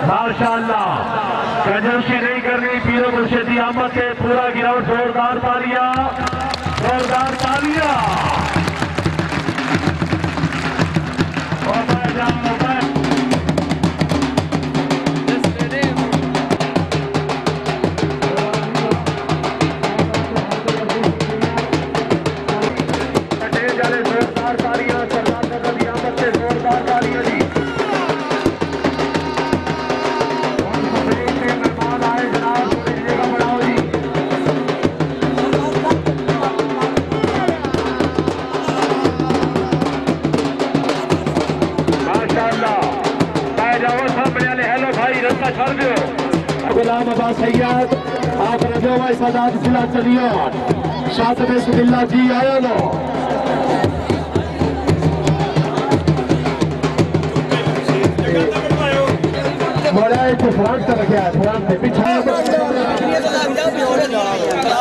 माशाअल्लाह कंजूसी नहीं करनी, पीरो मुर्शिदी अहमद के पूरा गिरावट, जोरदार तालियां, जोरदार तालियां। गुलाम अब्बास सैयद आप रजोवा सादात जिला चलियोट शाद बिस्मिल्लाह जी आया लो मोड़ा एक फ्रंट कर गया, फ्रंट से पीछे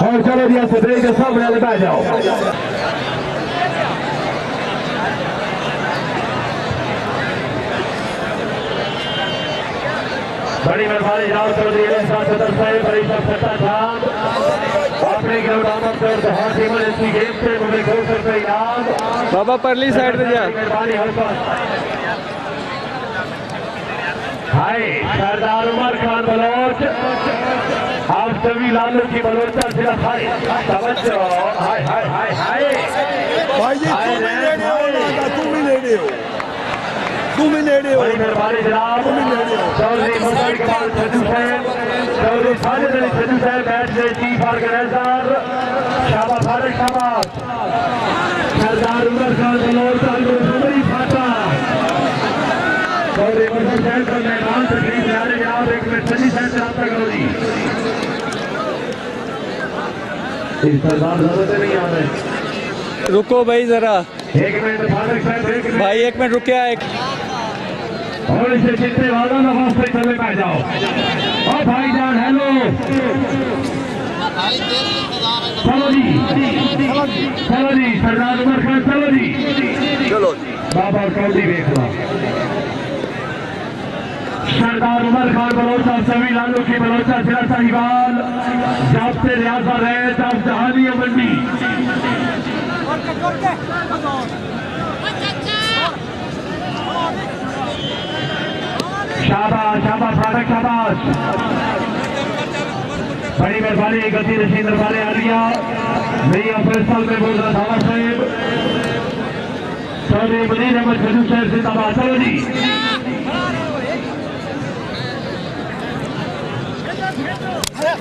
और चलो दिया से ब्रेक के सामने ले बैठ जाओ। बड़ी मेहरबानी जनाब चौधरी सदर साहब परिषद सत्ता खान अपने ग्राउंड आमद कर हर टीम ऐसी गेम से मुझे गोल करते इनाम बाबा परली साइड में जा मेहरबानी हल्का हाय सरदार उमर खान बलोच आप सभी लालू की बलोचा सिर्फ हाय तवज्जो हाय हाय हाय हाय भाई जी तुम ही ले रहे हो तुम ही ले रहे हो बड़ी मेहरबानी जनाब चौधरी मुसैद कमाल सजू साहब चौधरी साजिद अली सजू साहब मैच के चीफ ऑर्गेनाइजर शाबाश फारूक शाबाश सरदार उमर खान बलोच बड़ी फाटा चौधरी मुसैद साहब का मैदान तकरीब ले आ रहे जनाब एक मिनट सजी साहब से रब्ता करो जी इस सरदार जरूरत नहीं आ रहे रुको भाई जरा एक मिनट फारूक साहब भाई एक मिनट रुके एक और इसे जीतने वालों नवाज से चले पा जाओ और भाईजान हेलो चलो जी सरदार उमर खान चलो जी बाबा कौड़ी देख लो सरदार उमर खान बलोचा सभी लालू की बलोचा जिला साहिवाल जाब्ते रियाजा रहे जाब जहानिया मंडी शाबाश शाबाश फाटक शाबाश बड़ी मेहरबानी गति रशीद दरबारे आलिया नई फैसल में बोल रहा था साहेब चौधरी मुनीर अहमद खजू साहब जिंदाबाद चलो जी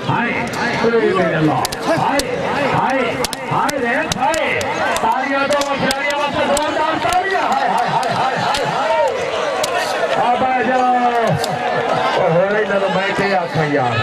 हाय अल्लाह हाय हाय हाय रे हाय तालियां दो खिलाड़ियों वास्ते जोरदार तालियां हाय हाय हाय हाय हाय हाय अब आ जाओ बैठे आखा यार